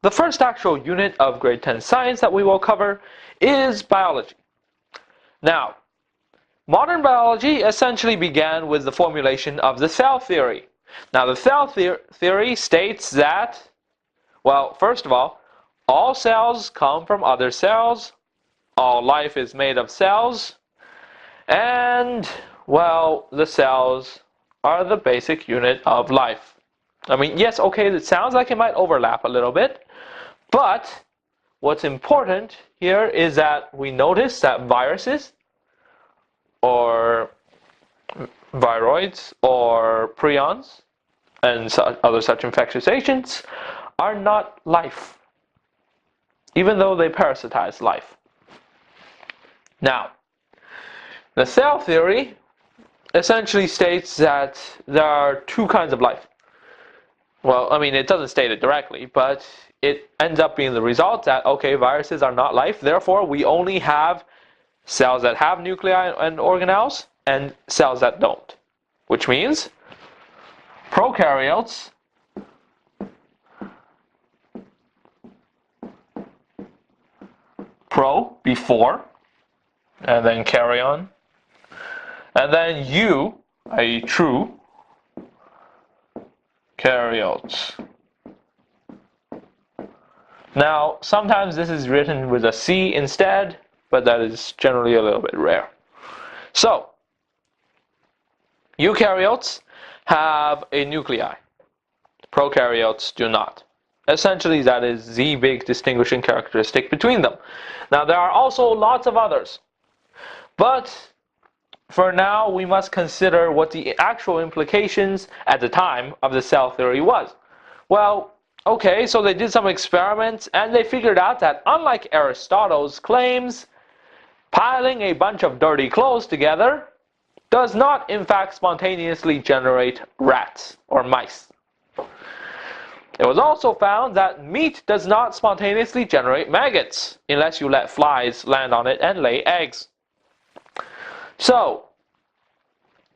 the first actual unit of grade 10 science that we will cover is biology. Now, modern biology essentially began with the formulation of the cell theory. Now, the cell theory states that, well, first of all cells come from other cells, all life is made of cells, and, well, the cells are the basic unit of life. I mean, yes, okay, it sounds like it might overlap a little bit, but what's important here is that we notice that viruses or viroids or prions and other such infectious agents are not life, even though they parasitize life. Now, the cell theory essentially states that there are two kinds of life. Well, I mean, it doesn't state it directly, but it ends up being the result that, okay, viruses are not life, therefore we only have cells that have nuclei and organelles and cells that don't. Which means prokaryotes pro, before, and then karyon, and then U, i.e. true, karyotes. Now, sometimes this is written with a C instead, but that is generally a little bit rare. So, eukaryotes have a nuclei. Prokaryotes do not. Essentially, that is the big distinguishing characteristic between them. Now, there are also lots of others. But for now, we must consider what the actual implications at the time of the cell theory was. Well, okay, so they did some experiments and they figured out that unlike Aristotle's claims, piling a bunch of dirty clothes together does not in fact spontaneously generate rats or mice. It was also found that meat does not spontaneously generate maggots unless you let flies land on it and lay eggs. So,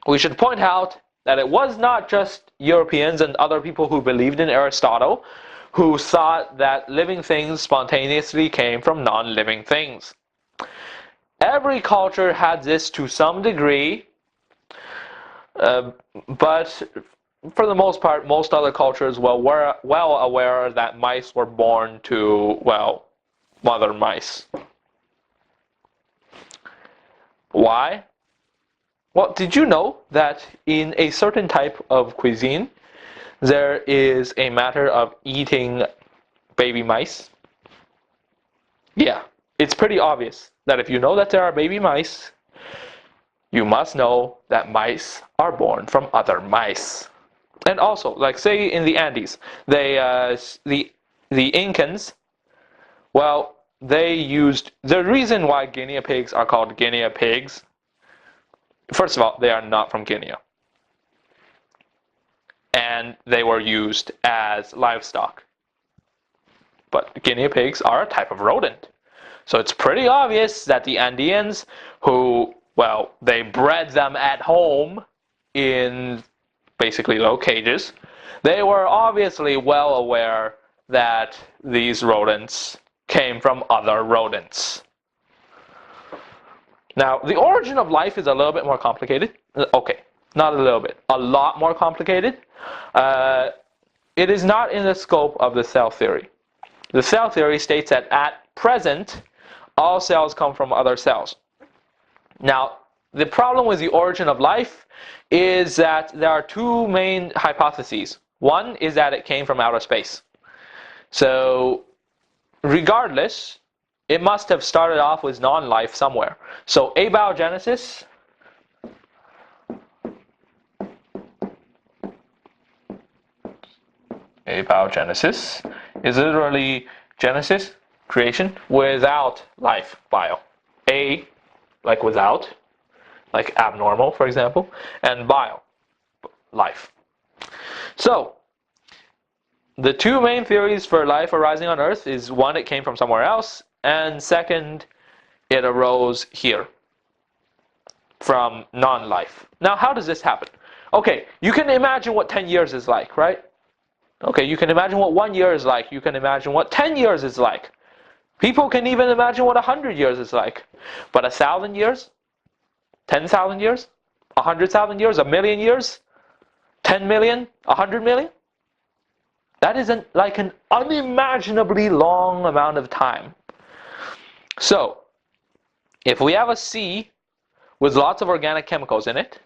we should point out that it was not just Europeans and other people who believed in Aristotle who thought that living things spontaneously came from non-living things. Every culture had this to some degree, but for the most part, most other cultures were well aware that mice were born to, well, mother mice. Why? Well, did you know that in a certain type of cuisine, there is a matter of eating baby mice? Yeah, it's pretty obvious that if you know that there are baby mice, you must know that mice are born from other mice. And also, like say in the Andes, the Incans, well, they used, the reason why Guinea pigs are called Guinea pigs, first of all, they are not from Guinea. And they were used as livestock. But Guinea pigs are a type of rodent. So it's pretty obvious that the Andeans who, well, they bred them at home in basically little cages, they were obviously well aware that these rodents came from other rodents. Now, the origin of life is a little bit more complicated. Okay, not a little bit, a lot more complicated. It is not in the scope of the cell theory. The cell theory states that at present, all cells come from other cells. Now, the problem with the origin of life is that there are two main hypotheses. One is that it came from outer space. So, regardless, it must have started off with non-life somewhere. So, abiogenesis is literally genesis, creation, without life, bio. A, like without, like abnormal, for example, and bio, life. So, the two main theories for life arising on Earth is one, it came from somewhere else, and second, it arose here from non-life. Now, how does this happen? Okay, you can imagine what 10 years is like, right? Okay, you can imagine what 1 year is like. You can imagine what 10 years is like. People can even imagine what 100 years is like. But 1,000 years? 10,000 years? 100,000 years? 1,000,000 years? 10 million? 100 million? That is like an unimaginably long amount of time. So, if we have a sea with lots of organic chemicals in it,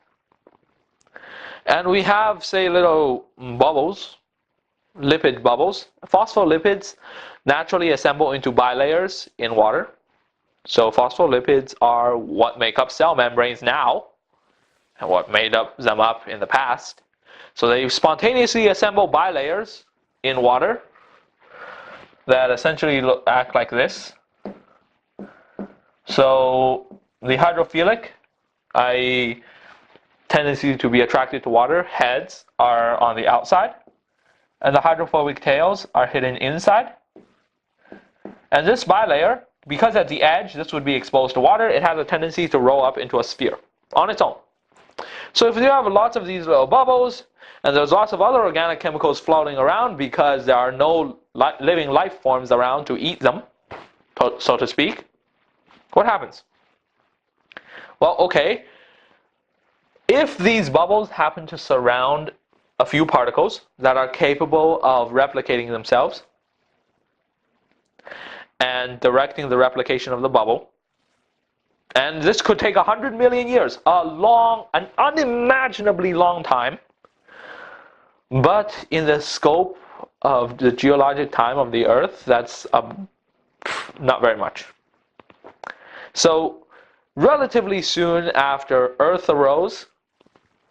and we have, say, little bubbles, lipid bubbles, phospholipids naturally assemble into bilayers in water. So phospholipids are what make up cell membranes now, and what made them up in the past. So they spontaneously assemble bilayers in water that essentially act like this. So the hydrophilic, a tendency to be attracted to water, heads are on the outside, and the hydrophobic tails are hidden inside. And this bilayer, because at the edge this would be exposed to water, it has a tendency to roll up into a sphere on its own. So if you have lots of these little bubbles, and there's lots of other organic chemicals floating around because there are no living life forms around to eat them, so to speak, what happens? Well, okay, if these bubbles happen to surround a few particles that are capable of replicating themselves and directing the replication of the bubble, and this could take 100 million years, an unimaginably long time, but in the scope of the geologic time of the Earth, that's not very much. So, relatively soon after Earth arose,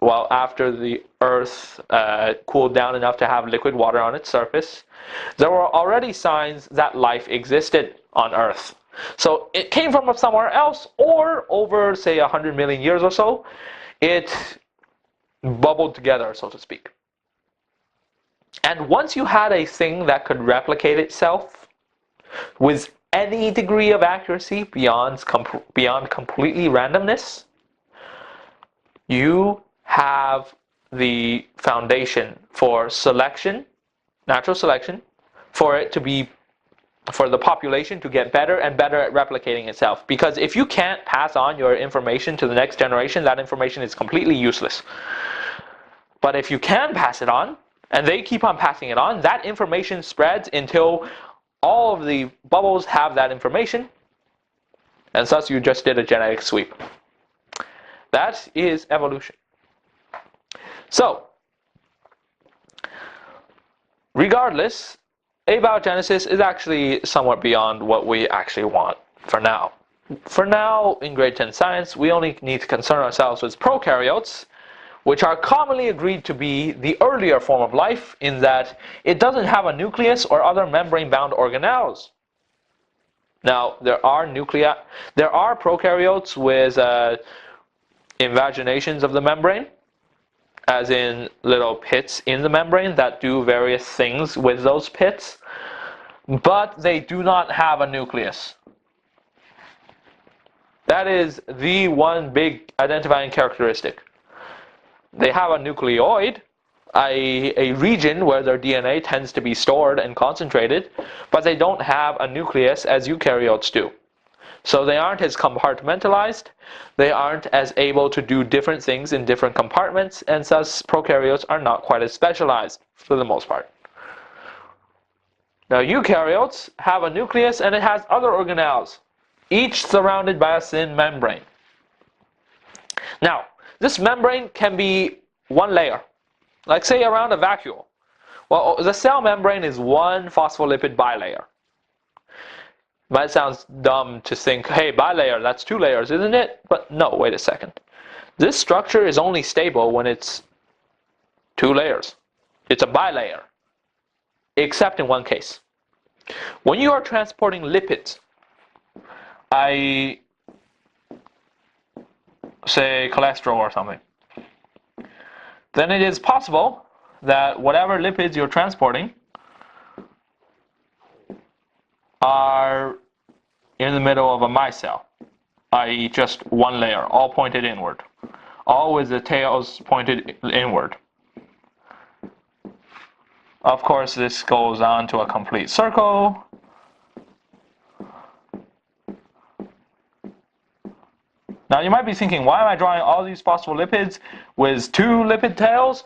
well, after the Earth cooled down enough to have liquid water on its surface, there were already signs that life existed on Earth. So it came from somewhere else, or over, say, 100 million years or so, it bubbled together, so to speak. And once you had a thing that could replicate itself with any degree of accuracy beyond completely randomness, you have the foundation for selection, natural selection, for the population to get better and better at replicating itself. Because if you can't pass on your information to the next generation, that information is completely useless. But if you can pass it on, and they keep on passing it on, that information spreads until all of the bubbles have that information, and thus you just did a genetic sweep. That is evolution. So, regardless, abiogenesis is actually somewhat beyond what we actually want for now. For now, in grade 10 science, we only need to concern ourselves with prokaryotes, which are commonly agreed to be the earlier form of life in that it doesn't have a nucleus or other membrane-bound organelles. Now, there are prokaryotes with invaginations of the membrane, as in little pits in the membrane that do various things with those pits, but they do not have a nucleus. That is the one big identifying characteristic. They have a nucleoid, a region where their DNA tends to be stored and concentrated, but they don't have a nucleus as eukaryotes do. So they aren't as compartmentalized, they aren't as able to do different things in different compartments, and thus prokaryotes are not quite as specialized for the most part. Now eukaryotes have a nucleus and it has other organelles, each surrounded by a thin membrane. Now, this membrane can be one layer, like say around a vacuole. Well, the cell membrane is one phospholipid bilayer. Might sound dumb to think, hey, bilayer, that's two layers, isn't it? But no, wait a second. This structure is only stable when it's two layers. It's a bilayer, except in one case. When you are transporting lipids, say cholesterol or something, then it is possible that whatever lipids you're transporting are in the middle of a micelle, i.e. just one layer, all pointed inward, all with the tails pointed inward. Of course, this goes on to a complete circle. Now you might be thinking, why am I drawing all these phospholipids with 2 lipid tails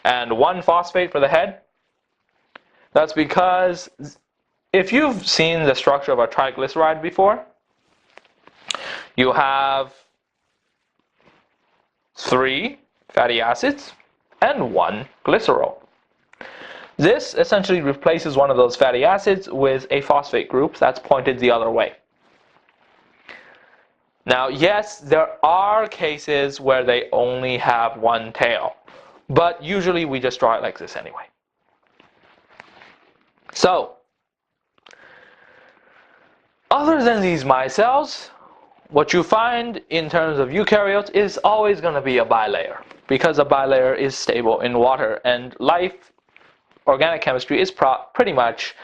and 1 phosphate for the head? That's because if you've seen the structure of a triglyceride before, you have 3 fatty acids and 1 glycerol. This essentially replaces one of those fatty acids with a phosphate group that's pointed the other way. Now, yes, there are cases where they only have 1 tail, but usually we just draw it like this anyway. So, other than these micelles, what you find in terms of eukaryotes is always going to be a bilayer, because a bilayer is stable in water, and life, organic chemistry, is pretty much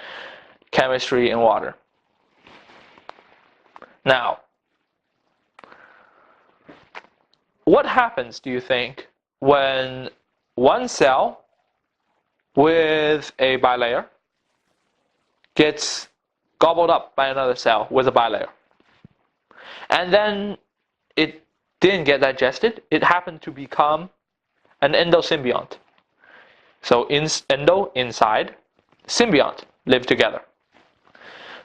chemistry in water. Now, what happens, do you think, when one cell with a bilayer gets gobbled up by another cell with a bilayer? And then it didn't get digested. It happened to become an endosymbiont. So endo, inside, symbiont, live together.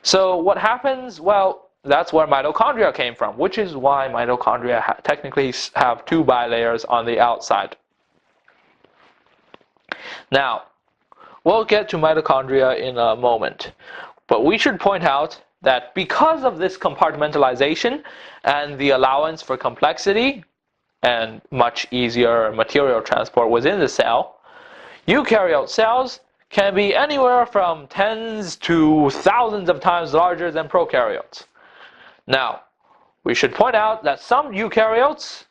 So what happens? Well, that's where mitochondria came from, which is why mitochondria technically have 2 bilayers on the outside. Now, we'll get to mitochondria in a moment, but we should point out that because of this compartmentalization and the allowance for complexity and much easier material transport within the cell, eukaryote cells can be anywhere from tens to thousands of times larger than prokaryotes. Now, we should point out that some eukaryotes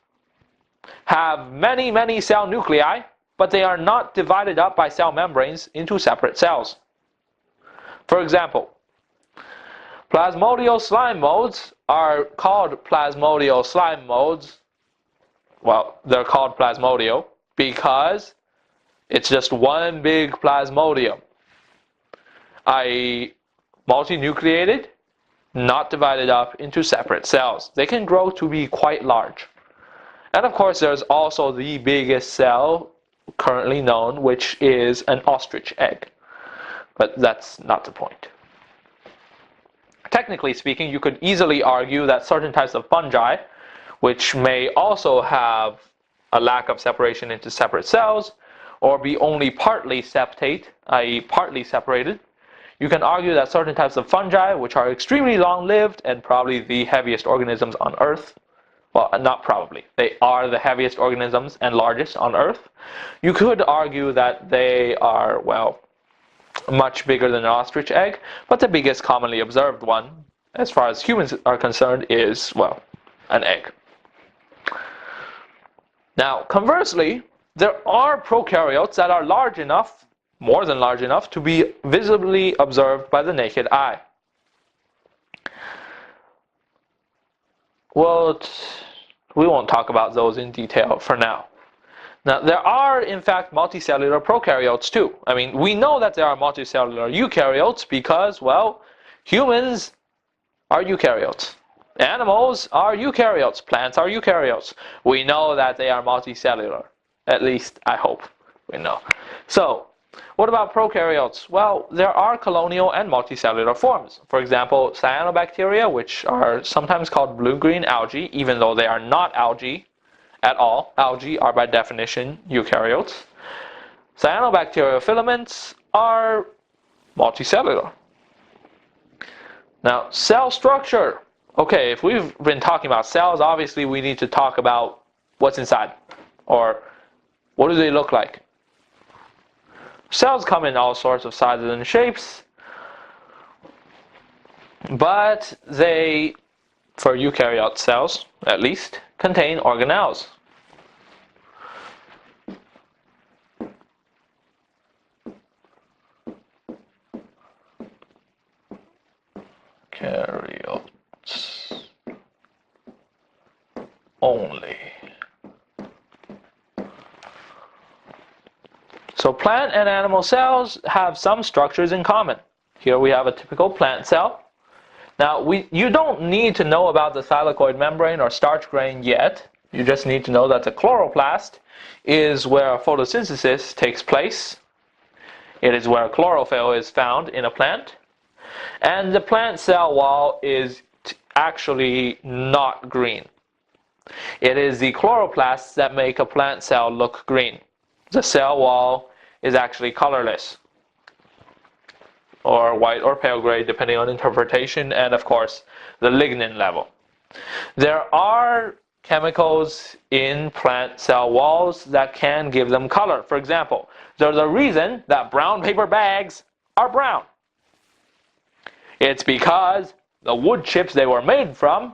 have many, many cell nuclei, but they are not divided up by cell membranes into separate cells. For example, plasmodial slime modes are called plasmodial slime modes. Well, they're called plasmodial because it's just one big plasmodium, i.e. multinucleated, not divided up into separate cells. They can grow to be quite large. And of course, there's also the biggest cell currently known, which is an ostrich egg. But that's not the point. Technically speaking, you could easily argue that certain types of fungi, which may also have a lack of separation into separate cells, or be only partly septate, i.e. partly separated, you can argue that certain types of fungi, which are extremely long-lived and probably the heaviest organisms on Earth, well, not probably, they are the heaviest organisms and largest on Earth, you could argue that they are, well, much bigger than an ostrich egg, but the biggest commonly observed one, as far as humans are concerned, is, well, an egg. Now, conversely, there are prokaryotes that are large enough, more than large enough, to be visibly observed by the naked eye. Well, we won't talk about those in detail for now. Now, there are, in fact, multicellular prokaryotes too. I mean, we know that there are multicellular eukaryotes because, well, humans are eukaryotes. Animals are eukaryotes. Plants are eukaryotes. We know that they are multicellular. At least, I hope we know. So, what about prokaryotes? Well, there are colonial and multicellular forms. For example, cyanobacteria, which are sometimes called blue-green algae, even though they are not algae at all. Algae are by definition eukaryotes. Cyanobacterial filaments are multicellular. Now, cell structure. Okay, if we've been talking about cells, obviously we need to talk about what's inside, or what do they look like? Cells come in all sorts of sizes and shapes, but they, for eukaryote cells at least, contain organelles. Eukaryotes only. So plant and animal cells have some structures in common. Here we have a typical plant cell. Now, you don't need to know about the thylakoid membrane or starch grain yet. You just need to know that the chloroplast is where photosynthesis takes place. It is where chlorophyll is found in a plant. And the plant cell wall is actually not green. It is the chloroplasts that make a plant cell look green. The cell wall is actually colorless, or white or pale gray, depending on interpretation, and of course the lignin level. There are chemicals in plant cell walls that can give them color. For example, there's a reason that brown paper bags are brown. It's because the wood chips they were made from,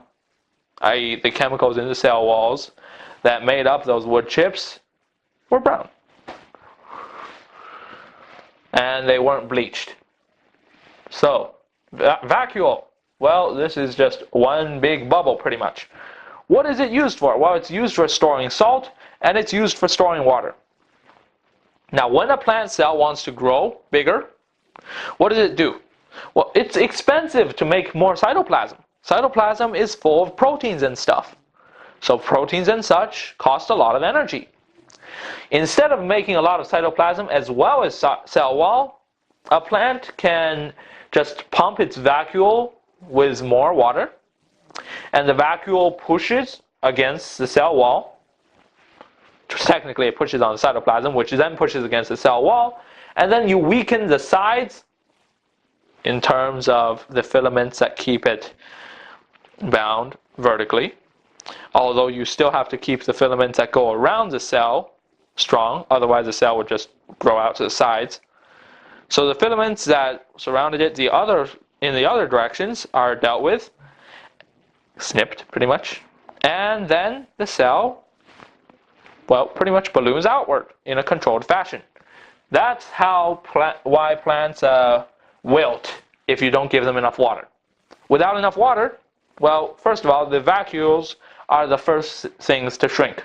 i.e. the chemicals in the cell walls that made up those wood chips, were brown. And they weren't bleached. So, vacuole. Well, this is just one big bubble pretty much. What is it used for? Well, it's used for storing salt, and it's used for storing water. Now, when a plant cell wants to grow bigger, what does it do? Well, it's expensive to make more cytoplasm. Cytoplasm is full of proteins and stuff. So proteins and such cost a lot of energy. Instead of making a lot of cytoplasm as well as cell wall, a plant can just pump its vacuole with more water, and the vacuole pushes against the cell wall. Technically it pushes on the cytoplasm, which then pushes against the cell wall, and then you weaken the sides in terms of the filaments that keep it bound vertically, although you still have to keep the filaments that go around the cell strong, otherwise the cell would just grow out to the sides. So the filaments that surrounded it in the other directions are dealt with, snipped pretty much, and then the cell, well, pretty much balloons outward in a controlled fashion. That's how why plants wilt if you don't give them enough water. Without enough water, well, first of all, the vacuoles are the first things to shrink.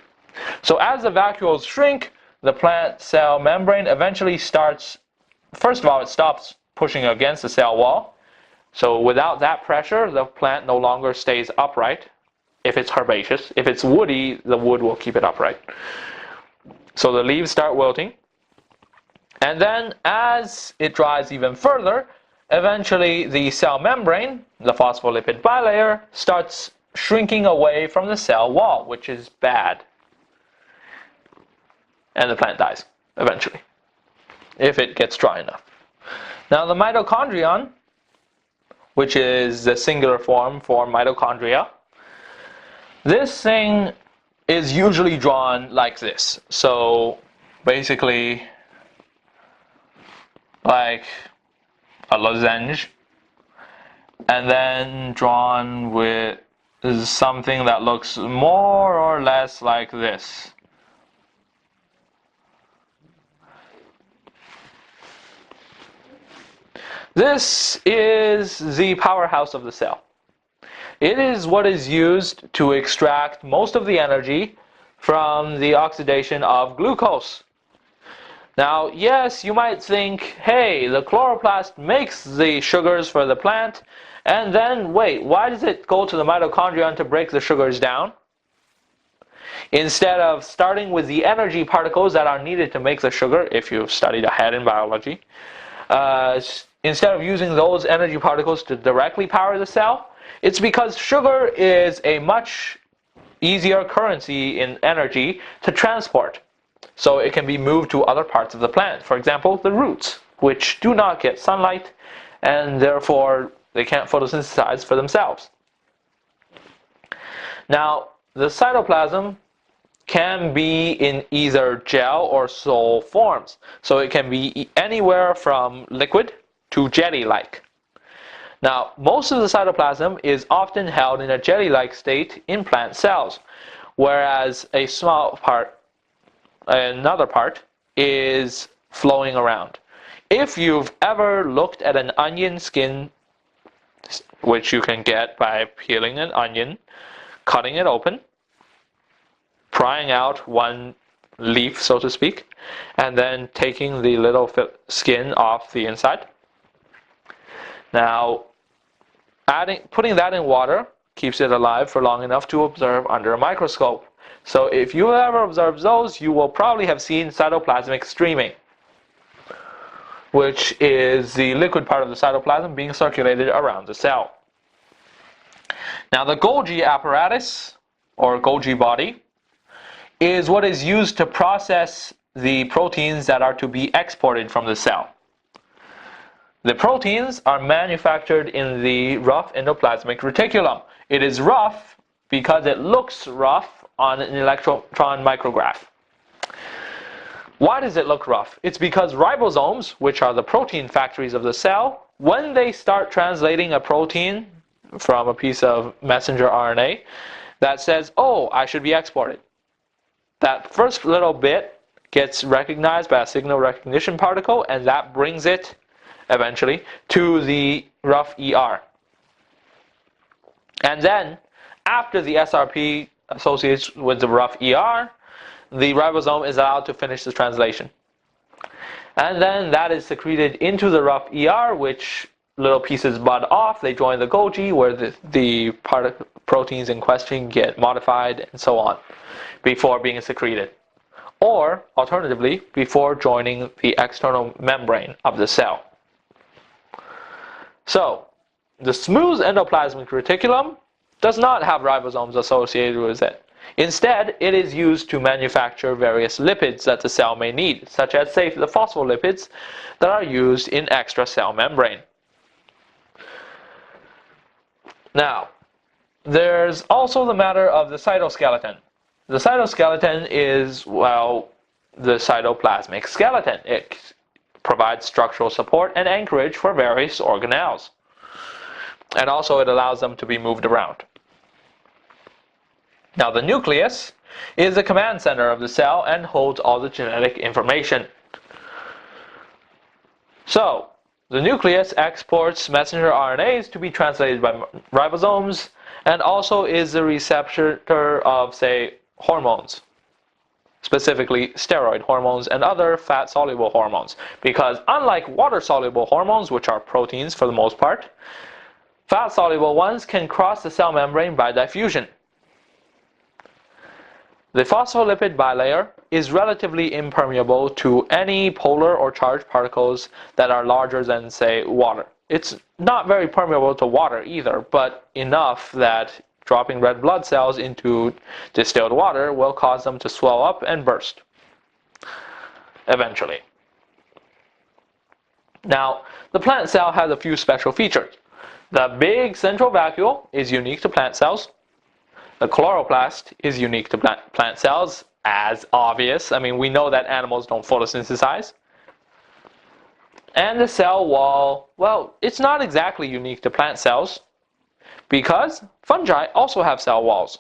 So as the vacuoles shrink, the plant cell membrane eventually starts, first of all, it stops pushing against the cell wall. So without that pressure, the plant no longer stays upright if it's herbaceous. If it's woody, the wood will keep it upright. So the leaves start wilting. And then as it dries even further, eventually the cell membrane, the phospholipid bilayer, starts shrinking away from the cell wall, which is bad. And the plant dies eventually, if it gets dry enough. Now the mitochondrion, which is the singular form for mitochondria, this thing is usually drawn like this. So basically like a lozenge, and then drawn with something that looks more or less like this. This is the powerhouse of the cell. It is what is used to extract most of the energy from the oxidation of glucose. Now, yes, you might think, hey, the chloroplast makes the sugars for the plant, and then, wait, why does it go to the mitochondrion to break the sugars down? Instead of starting with the energy particles that are needed to make the sugar, if you've studied ahead in biology, instead of using those energy particles to directly power the cell, it's because sugar is a much easier currency in energy to transport. So it can be moved to other parts of the plant. For example, the roots, which do not get sunlight, and therefore they can't photosynthesize for themselves. Now, the cytoplasm can be in either gel or sol forms. So it can be anywhere from liquid to jelly-like. Now, most of the cytoplasm is often held in a jelly-like state in plant cells, whereas a small part, another part, is flowing around. If you've ever looked at an onion skin, which you can get by peeling an onion, cutting it open, prying out one leaf, so to speak, and then taking the little skin off the inside. Now, putting that in water keeps it alive for long enough to observe under a microscope. So if you ever observe those, you will probably have seen cytoplasmic streaming, which is the liquid part of the cytoplasm being circulated around the cell. Now the Golgi apparatus, or Golgi body, is what is used to process the proteins that are to be exported from the cell. The proteins are manufactured in the rough endoplasmic reticulum. It is rough because it looks rough on an electron micrograph. Why does it look rough? It's because ribosomes, which are the protein factories of the cell, when they start translating a protein from a piece of messenger RNA that says, oh, I should be exported, that first little bit gets recognized by a signal recognition particle, and that brings it eventually to the rough ER. And then, after the SRP associates with the rough ER, the ribosome is allowed to finish the translation. And then that is secreted into the rough ER, which little pieces bud off, they join the Golgi, where the proteins in question get modified and so on, before being secreted. Or, alternatively, before joining the external membrane of the cell. So, the smooth endoplasmic reticulum does not have ribosomes associated with it. Instead, it is used to manufacture various lipids that the cell may need, such as, say, the phospholipids that are used in extracellular membrane. Now, there's also the matter of the cytoskeleton. The cytoskeleton is, well, the cytoplasmic skeleton. It provides structural support and anchorage for various organelles. And also it allows them to be moved around. Now the nucleus is the command center of the cell and holds all the genetic information. So, the nucleus exports messenger RNAs to be translated by ribosomes, and also is the receptor of, say, hormones, specifically steroid hormones and other fat-soluble hormones. Because unlike water-soluble hormones, which are proteins for the most part, fat-soluble ones can cross the cell membrane by diffusion. The phospholipid bilayer is relatively impermeable to any polar or charged particles that are larger than, say, water. It's not very permeable to water either, but enough that dropping red blood cells into distilled water will cause them to swell up and burst eventually. Now, the plant cell has a few special features. The big central vacuole is unique to plant cells. The chloroplast is unique to plant cells, as obvious. I mean, we know that animals don't photosynthesize. And the cell wall, well, it's not exactly unique to plant cells, because fungi also have cell walls.